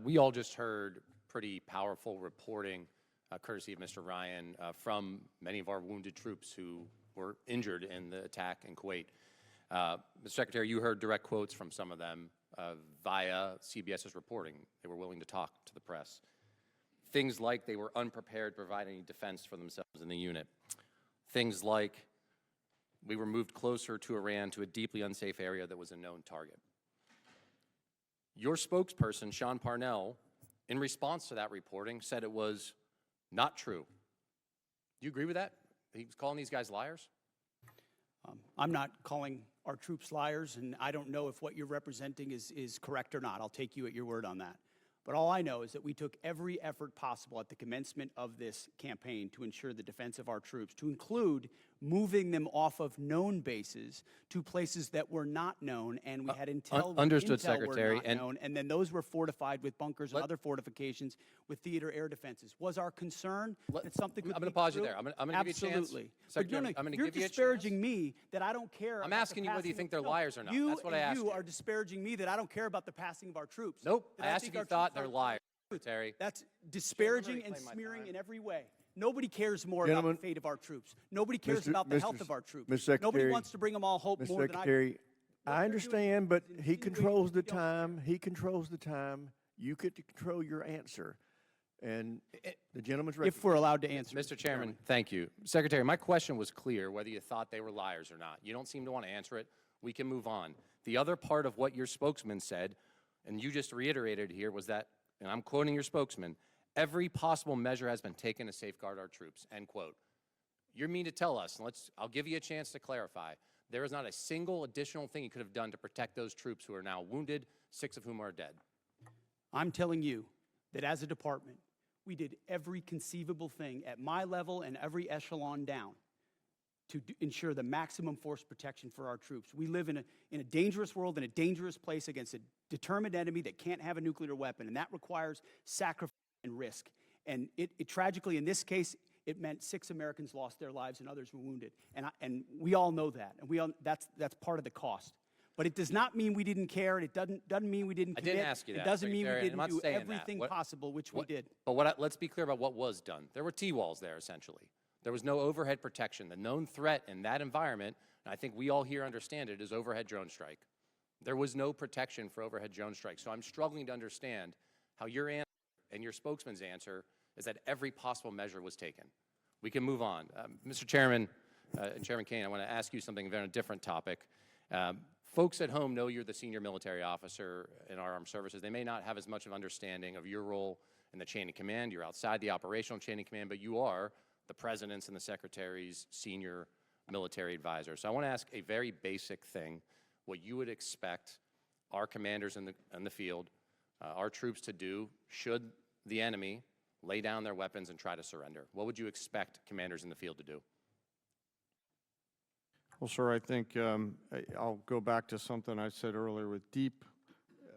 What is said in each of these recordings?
We all just heard pretty powerful reporting, courtesy of Mr. Ryan, from many of our wounded troops who were injured in the attack in Kuwait. Mr. Secretary, you heard direct quotes from some of them via CBS's reporting. They were willing to talk to the press. Things like they were unprepared to provide any defense for themselves in the unit. Things like we were moved closer to Iran to a deeply unsafe area that was a known target. Your spokesperson, Sean Parnell, in response to that reporting, said it was not true. Do you agree with that? He was calling these guys liars? I'm not calling our troops liars, and I don't know if what you're representing is correct or not. I'll take you at your word on that. But all I know is that we took every effort possible at the commencement of this campaign to ensure the defense of our troops, to include moving them off of known bases to places that were not known, and we had intel. Understood, intel Secretary. were not known, and then those were fortified with bunkers and other fortifications with theater air defenses. Was our concern that something could I'm going to pause you there. I'm going to give you a chance. Absolutely. Secretary, I'm going to give you a chance. You're disparaging me that I don't care. I'm asking you whether you think they're liars or not. That's what I asked you. You are disparaging me that I don't care about the passing of our troops. Nope. I asked if you thought they're liars. Secretary. That's disparaging and smearing in every way. Nobody cares more about the fate of our troops. Nobody cares about the health of our troops. Nobody wants to bring them all hope more than I do. Secretary, I understand, but he controls the time. He controls the time. You get to control your answer. And the gentleman's ready. If we're allowed to answer. Mr. Chairman, thank you. Secretary, my question was clear, whether you thought they were liars or not. You don't seem to want to answer it. We can move on. The other part of what your spokesman said, and you just reiterated here, was that, and I'm quoting your spokesman, every possible measure has been taken to safeguard our troops, end quote. You mean to tell us, and I'll give you a chance to clarify, there is not a single additional thing you could have done to protect those troops who are now wounded, 6 of whom are dead? I'm telling you that as a department, we did every conceivable thing at my level and every echelon down to ensure the maximum force protection for our troops. We live in a dangerous world, in a dangerous place against a determined enemy that can't have a nuclear weapon, and that requires sacrifice and risk. And it tragically, in this case, it meant 6 Americans lost their lives and others were wounded. And we all know that, and that's part of the cost. But it does not mean we didn't care, and it doesn't mean we didn't commit. I didn't ask you that, It doesn't mean we Secretary, didn't do everything possible, which we did. But let's be clear about what was done. There were T-walls there, essentially. There was no overhead protection. The known threat in that environment, and I think we all here understand it, is overhead drone strike. There was no protection for overhead drone strike. So I'm struggling to understand how your answer and your spokesman's answer is that every possible measure was taken. We can move on. Mr. Chairman, and Chairman Kane, I want to ask you something on a different topic. Folks at home know you're the senior military officer in our armed services. They may not have as much of understanding of your role in the chain of command. You're outside the operational chain of command, but you are the President's and the Secretary's senior military advisor. So I want to ask a very basic thing, what you would expect our commanders in the field, our troops to do should the enemy lay down their weapons and try to surrender. What would you expect commanders in the field to do? Well, sir, I think I'll go back to something I said earlier with deep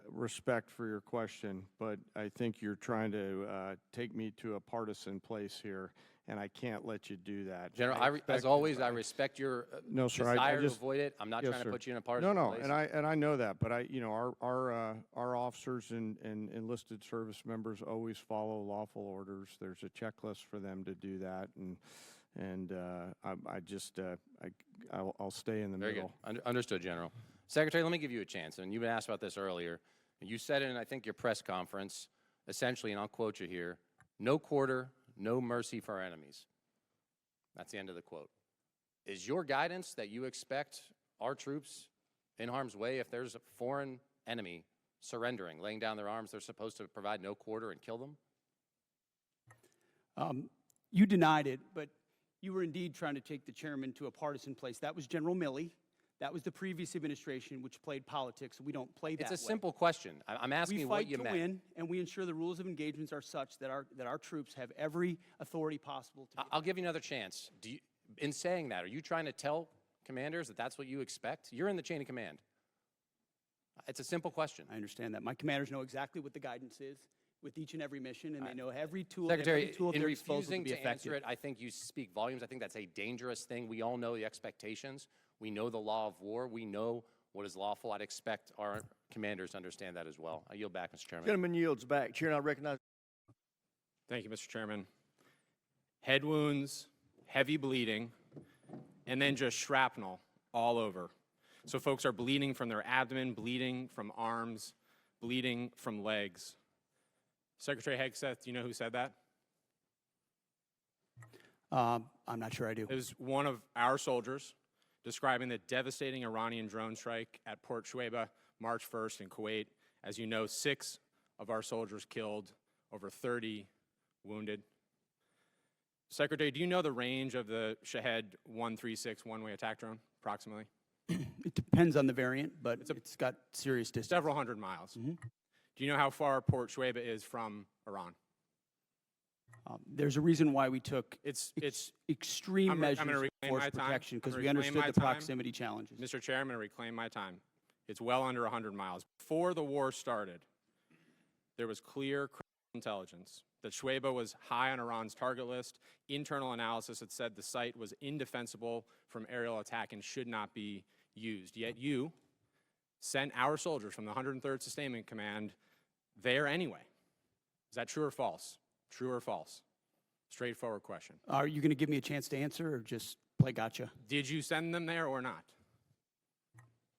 respect for your question, but I think you're trying to take me to a partisan place here, and I can't let you do that. General, as always, I respect your desire to avoid it. I'm not trying to put you in a partisan place. And I know that, but our officers and enlisted service members always follow lawful orders. There's a checklist for them to do that, and I'll stay in the middle. Very good. Understood, General. Secretary, let me give you a chance. And you've been asked about this earlier. You said in, I think, your press conference, essentially, and I'll quote you here, no quarter, no mercy for our enemies. That's the end of the quote. Is your guidance that you expect our troops in harm's way, if there's a foreign enemy surrendering, laying down their arms, they're supposed to provide no quarter and kill them? You denied it, but you were indeed trying to take the chairman to a partisan place. That was General Milley. That was the previous administration, which played politics. We don't play that way. It's a simple question. I'm asking you what you meant. We fight to win, and we ensure the rules of engagements are such that our troops have every authority possible to. I'll give you another chance. In saying that, are you trying to tell commanders that that's what you expect? You're in the chain of command. It's a simple question. I understand that. My commanders know exactly what the guidance is with each and every mission, and they know every tool. Secretary, every tool at in their disposal refusing to be to answer it, I think you speak volumes. I think that's a dangerous thing. We all know the expectations. We know the law of war. We know what is lawful. I'd expect our commanders to understand that as well. I yield back, Mr. Chairman. Gentleman yields back. Chair, and I recognize. Thank you, Mr. Chairman. Head wounds, heavy bleeding, and then just shrapnel all over. So folks are bleeding from their abdomen, bleeding from arms, bleeding from legs. Secretary Hegseth, do you know who said that? I'm not sure I do. It was one of our soldiers describing the devastating Iranian drone strike at Port Shuaibah, March 1st in Kuwait. As you know, 6 of our soldiers killed, over 30 wounded. Secretary, do you know the range of the Shahed 136 one-way attack drone, approximately? It depends on the variant, but it's got serious distance. Several hundred miles. Do you know how far Port Shuaibah is from Iran? There's a reason why we took extreme I'm measures gonna of reclaim force my time. protection, because I'm we gonna reclaim understood my the time. proximity challenges. Mr. Chair, I'm going to reclaim my time. It's well under 100 miles. Before the war started, there was clear intelligence that Shuaibah was high on Iran's target list. Internal analysis had said the site was indefensible from aerial attack and should not be used. Yet you sent our soldiers from the 103rd Sustainment Command there anyway. Is that true or false? True or false? Straightforward question. Are you going to give me a chance to answer, or just play gotcha? Did you send them there or not?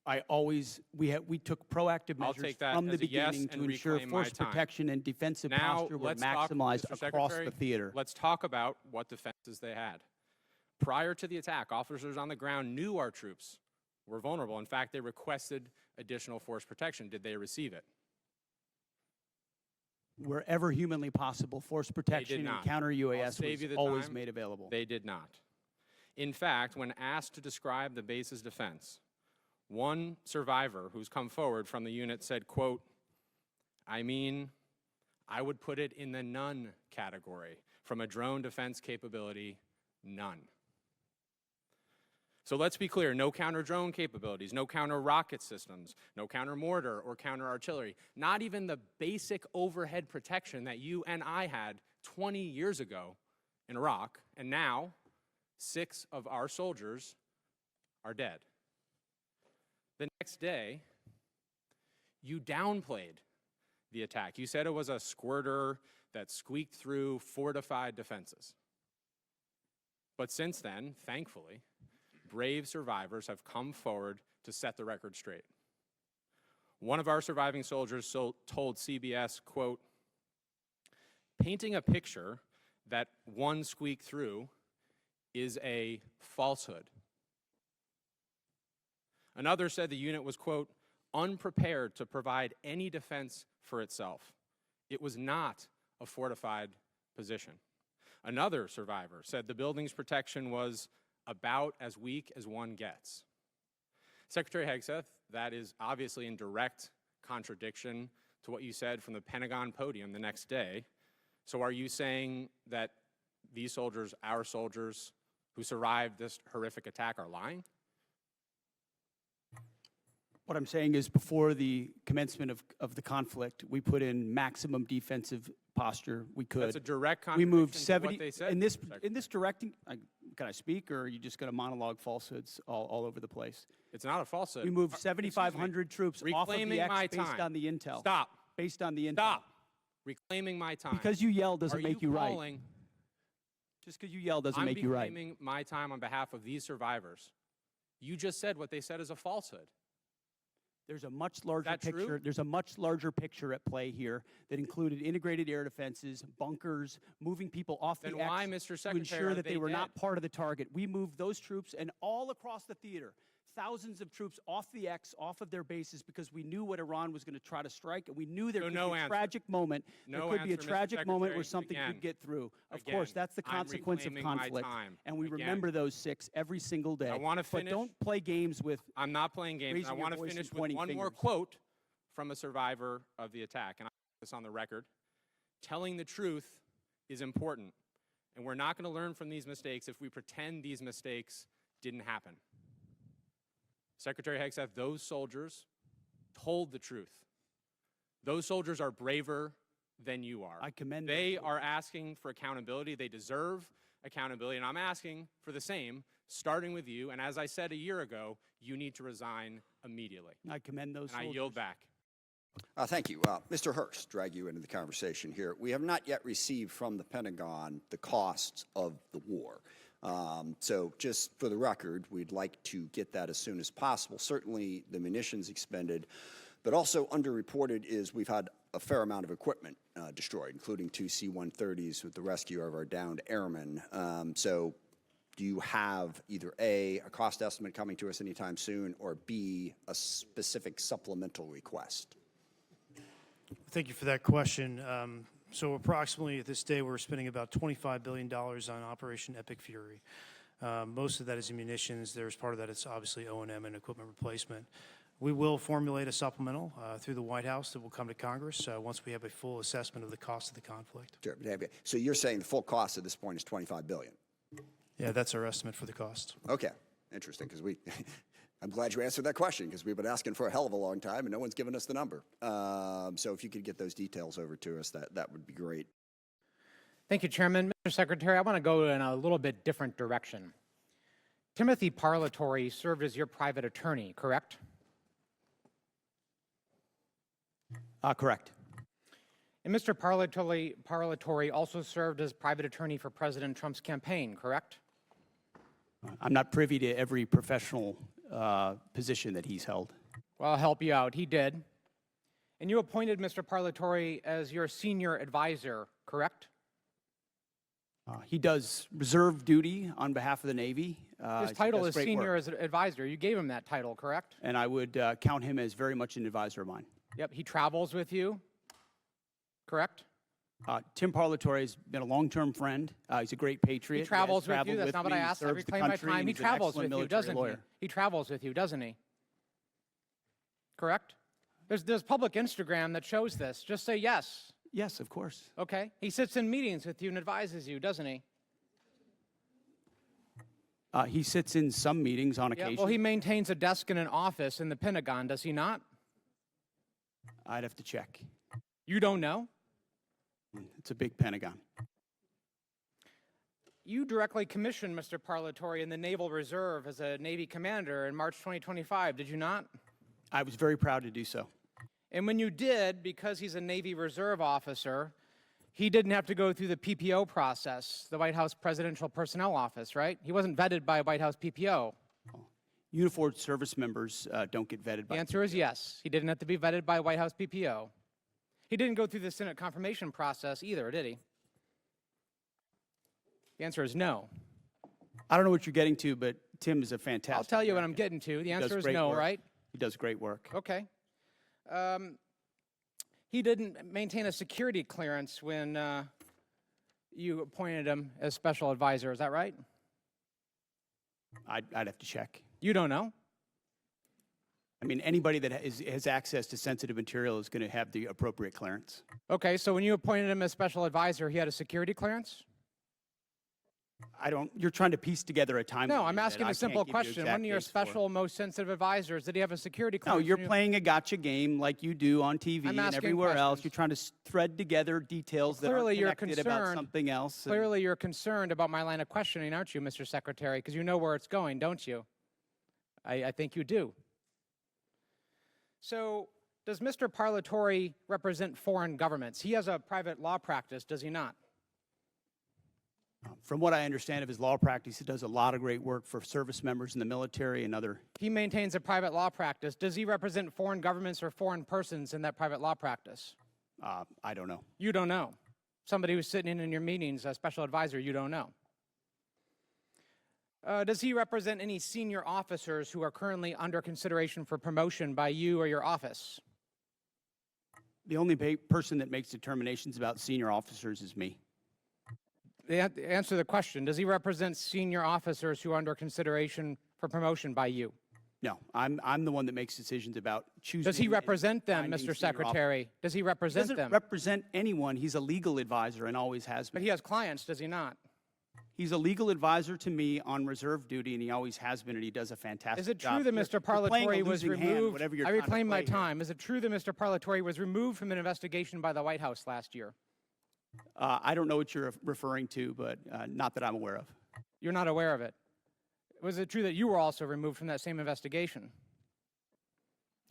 We took proactive I'll measures take that from the as a yes beginning to and ensure reclaim my force time. protection and defensive Now, posture were let's talk, maximized Mr. across Secretary, the theater. Let's talk about what defenses they had. Prior to the attack, officers on the ground knew our troops were vulnerable. In fact, they requested additional force protection. Did they receive it? Wherever humanly possible, force protection and not. counter I'll UAS save you was the always time. made available. They did not. In fact, when asked to describe the base's defense, one survivor who's come forward from the unit said, quote, I would put it in the none category. From a drone defense capability, none. So let's be clear, no counter-drone capabilities, no counter-rocket systems, no counter-mortar or counter-artillery, not even the basic overhead protection that you and I had 20 years ago in Iraq, and now 6 of our soldiers are dead. The next day, you downplayed the attack. You said it was a squirter that squeaked through fortified defenses. But since then, thankfully, brave survivors have come forward to set the record straight. One of our surviving soldiers told CBS, quote, painting a picture that one squeaked through is a falsehood. Another said the unit was, quote, unprepared to provide any defense for itself. It was not a fortified position. Another survivor said the building's protection was about as weak as one gets. Secretary Hegseth, that is obviously in direct contradiction to what you said from the Pentagon podium the next day. So are you saying that these soldiers, our soldiers who survived this horrific attack, are lying? What I'm saying is, before the commencement of the conflict, we put in maximum defensive posture we could. That's a direct We contradiction moved to 70 what they said. in this Secretary. directing. Can I speak, or are you just going to monologue falsehoods all over the place? It's not a falsehood. We moved 7,500 troops off of Reclaiming the X my based time. on the intel. Stop. Based on the intel. Stop. Reclaiming my time. Because you yell doesn't make you right. calling, Just because you yell doesn't I'm make you right. reclaiming my time on behalf of these survivors. You just said what they said is a falsehood. There's a much larger that picture. true? There's a much larger picture at play here that included integrated air defenses, bunkers, moving people off Then the why, X Mr. to Secretary, ensure are that they they were not dead? part of the target. We moved those troops and all across the theater, thousands of troops off the X, off of their bases, because we knew what Iran was going to try to strike, and we knew there So could no be a answer. tragic moment. No there could be a answer, Mr. tragic moment where Secretary. something Again. could get through. Of Again, course, that's the I'm consequence of reclaiming my conflict, time. and we Again. remember those 6 every single day. I wanna But finish. don't play games with. I'm not playing games. Raising I your want to voice and finish with pointing one more fingers. quote from a survivor of the attack, and I put this on the record. Telling the truth is important, and we're not going to learn from these mistakes if we pretend these mistakes didn't happen. Secretary Hegseth, those soldiers told the truth. Those soldiers are braver than you are. I commend those They soldiers. are asking for accountability. They deserve accountability, and I'm asking for the same, starting with you. And as I said a year ago, you need to resign immediately. I commend those And I soldiers. yield back. Thank you. Mr. Hurst, drag you into the conversation here. We have not yet received from the Pentagon the costs of the war. So just for the record, we'd like to get that as soon as possible. Certainly the munitions expended, but also underreported is we've had a fair amount of equipment destroyed, including 2 C-130s with the rescue of our downed airmen. So do you have either A, a cost estimate coming to us anytime soon, or B, a specific supplemental request? Thank you for that question. So approximately at this day, we're spending about $25 billion on Operation Epic Fury. Most of that is in munitions. There's part of that it's obviously O&M and equipment replacement. We will formulate a supplemental through the White House that will come to Congress once we have a full assessment of the cost of the conflict. Sure. So you're saying the full cost at this point is $25 billion? Yeah, that's our estimate for the cost. Okay, interesting, because I'm glad you answered that question, because we've been asking for a hell of a long time, and no one's given us the number. So if you could get those details over to us, that would be great. Thank you, Chairman. Mr. Secretary, I want to go in a little bit different direction. Timothy Parlatore served as your private attorney, correct? Correct. And Mr. Parlatore also served as private attorney for President Trump's campaign, correct? I'm not privy to every professional position that he's held. Well, I'll help you out. He did. And you appointed Mr. Parlatore as your senior advisor, correct? He does reserve duty on behalf of the Navy. His He title does is great senior work. advisor. You gave him that title, correct? And I would count him as very much an advisor of mine. Yep, he travels with you, correct? Tim Parlatore has been a long-term friend. He's a great patriot. He travels has with you. traveled That's not what me. I He asked. I serves the reclaim my country, time. and He he's an travels excellent with you, military doesn't lawyer. he? He travels with you, doesn't he? Correct? There's public Instagram that shows this. Just say yes. Yes, of course. Okay. He sits in meetings with you and advises you, doesn't he? He sits in some meetings on Yeah. occasion. Well, he maintains a desk in an office in the Pentagon, does he not? I'd have to check. You don't know? It's a big Pentagon. You directly commissioned Mr. Parlatore in the Naval Reserve as a Navy commander in March 2025, did you not? I was very proud to do so. And when you did, because he's a Navy Reserve officer, he didn't have to go through the PPO process, the White House Presidential Personnel Office, right? He wasn't vetted by a White House PPO. Uniformed service members don't get vetted by The answer is yes. He didn't have to be vetted by a White House PPO. He didn't go through the Senate confirmation process either, did he? The answer is no. I don't know what you're getting to, but Tim is a fantastic I'll tell you what I'm American. getting to. The He does answer is great no, work. right? He does great work. Okay. He didn't maintain a security clearance when you appointed him as special advisor. Is that right? I'd have to check. You don't know? I mean, anybody that has access to sensitive material is going to have the appropriate clearance. Okay, so when you appointed him as special advisor, he had a security clearance? You're trying to piece together a timeline. No, I'm asking that I a simple can't give you question. exact One of your dates for. special, most sensitive advisors, did he have a security No, clearance? you're when you- playing a gotcha game like you do on TV I'm and asking everywhere else. questions. You're trying to thread together details that Clearly aren't you're connected about concerned. something else. and- Clearly you're concerned about my line of questioning, aren't you, Mr. Secretary? Because you know where it's going, don't you? I think you do. So does Mr. Parlatore represent foreign governments? He has a private law practice, does he not? From what I understand of his law practice, he does a lot of great work for service members in the military and other. He maintains a private law practice. Does he represent foreign governments or foreign persons in that private law practice? I don't know. You don't know. Somebody who's sitting in your meetings, a special advisor, you don't know. Does he represent any senior officers who are currently under consideration for promotion by you or your office? The only person that makes determinations about senior officers is me. Answer the question. Does he represent senior officers who are under consideration for promotion by you? No, I'm the one that makes decisions about choosing. Does he and represent them, finding Mr. senior officers. Secretary? Does he He represent doesn't them? represent anyone. He's a legal advisor and always has But been. he has clients, does he not? He's a legal advisor to me on reserve duty, and he always has been, and he does a fantastic Is it job. true that You're- Mr. you're playing a Parlatore was losing hand, removed? whatever you're I trying to reclaim my play here. time. Is it true that Mr. Parlatore was removed from an investigation by the White House last year? I don't know what you're referring to, but not that I'm aware of. You're not aware of it. Was it true that you were also removed from that same investigation?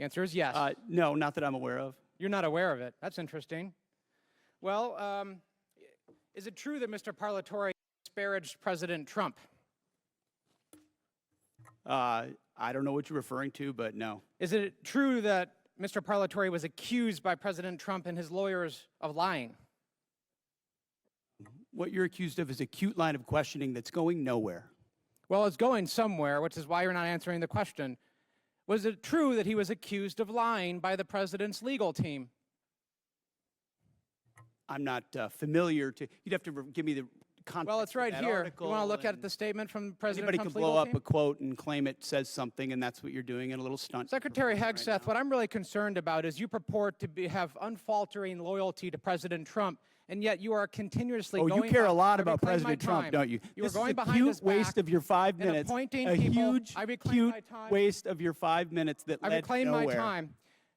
The answer is yes. No, not that I'm aware of. You're not aware of it. That's interesting. Well, is it true that Mr. Parlatore disparaged President Trump? I don't know what you're referring to, but no. Is it true that Mr. Parlatore was accused by President Trump and his lawyers of lying? What you're accused of is a cute line of questioning that's going nowhere. Well, it's going somewhere, which is why you're not answering the question. Was it true that he was accused of lying by the president's legal team? I'm not familiar to. You'd have to give me the context. Well, it's right of that here. You article, want to look at and the statement from President Anybody Trump's could legal blow up team? a quote and claim it says something, and that's what you're doing in a little stunt. Secretary Hegseth, what I'm really concerned about is you purport to have unfaltering loyalty to President Trump, and yet you are continuously going. Oh, you care a lot I about reclaim my President Trump, time. don't you? You This are going is a behind cute his waste back of your 5 and minutes. appointing A people. huge, I reclaim cute my time. waste of your 5 minutes that I led reclaim nowhere. my time.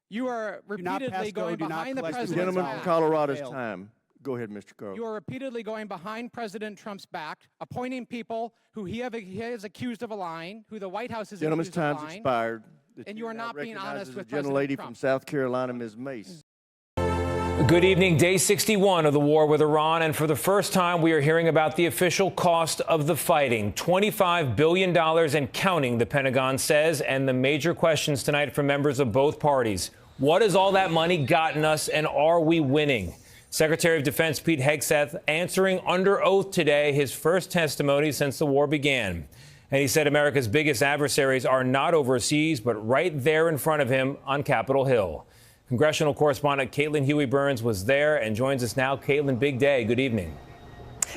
You are Do not repeatedly pass go, going do not behind the collect the president's Gentleman back. from Colorado's Failed. time. Go ahead, Mr. Crow. You are repeatedly going behind President Trump's back, appointing people who he is accused of lying, who the White House is Gentleman's accused of time's lying. expired. The And you chair are now not being honest recognizes with the gentlelady President from Trump. South Carolina, Ms. Mace. Good evening. Day 61 of the war with Iran. And for the first time, we are hearing about the official cost of the fighting. $25 billion and counting, the Pentagon says. And the major questions tonight from members of both parties. What has all that money gotten us, and are we winning? Secretary of Defense Pete Hegseth answering under oath today, his first testimony since the war began. And he said America's biggest adversaries are not overseas, but right there in front of him on Capitol Hill. Congressional correspondent Caitlin Huey-Burns was there and joins us now. Caitlin, big day. Good evening.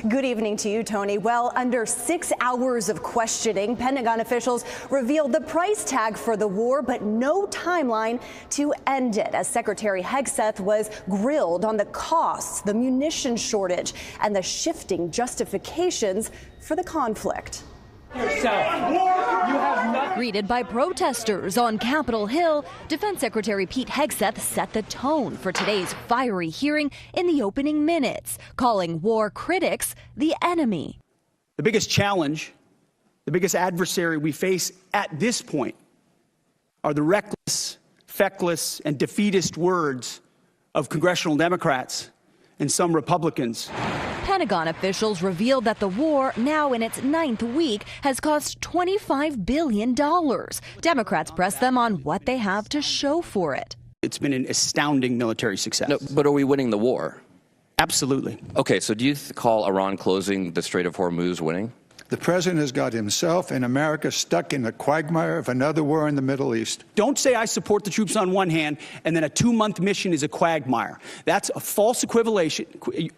Good evening to you, Tony. Well, under 6 hours of questioning, Pentagon officials revealed the price tag for the war, but no timeline to end it, as Secretary Hegseth was grilled on the costs, the munitions shortage, and the shifting justifications for the conflict. Greeted by protesters on Capitol Hill, Defense Secretary Pete Hegseth set the tone for today's fiery hearing in the opening minutes, calling war critics the enemy. The biggest challenge, the biggest adversary we face at this point are the reckless, feckless, and defeatist words of congressional Democrats and some Republicans. Pentagon officials revealed that the war, now in its 9th week, has cost $25 billion. Democrats press them on what they have to show for it. It's been an astounding military success. No, but are we winning the war? Absolutely. Okay, so do you call Iran closing the Strait of Hormuz winning? The president has got himself and America stuck in the quagmire of another war in the Middle East. Don't say I support the troops on one hand and then a 2-month mission is a quagmire. That's a false equivalation.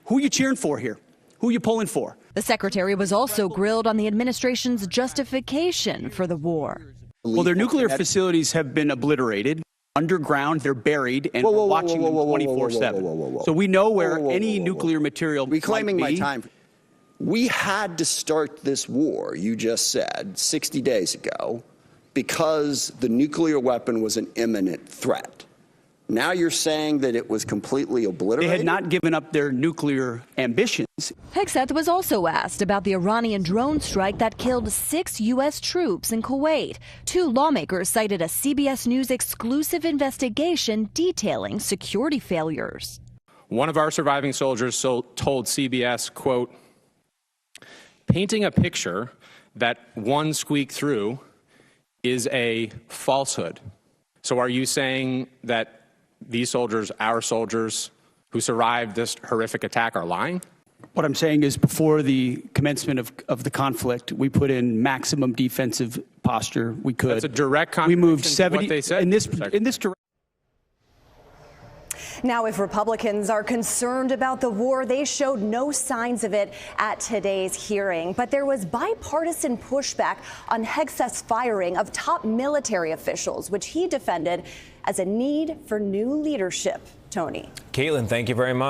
Who are you cheering for here? Who are you pulling for? The secretary was also grilled on the administration's justification for the war. Well, their nuclear facilities have been obliterated. Underground, they're buried, and we're watching them 24/7. So we know where any nuclear material Reclaiming might my be. time. We had to start this war, you just said, 60 days ago, because the nuclear weapon was an imminent threat. Now you're saying that it was completely obliterated? They had not given up their nuclear ambitions. Hegseth was also asked about the Iranian drone strike that killed 6 U.S. troops in Kuwait. 2 lawmakers cited a CBS News exclusive investigation detailing security failures. One of our surviving soldiers told CBS, quote, painting a picture that one squeaked through is a falsehood. So are you saying that these soldiers, our soldiers who survived this horrific attack, are lying? What I'm saying is before the commencement of the conflict, we put in maximum defensive posture we could. That's a direct We moved contradiction to 70 what they said, in this Mr. direction. Now, if Republicans are concerned about the war, they showed no signs of it at today's hearing. But there was bipartisan pushback on Hegseth's firing of top military officials, which he defended as a need for new leadership. Tony. Caitlin, thank you very much.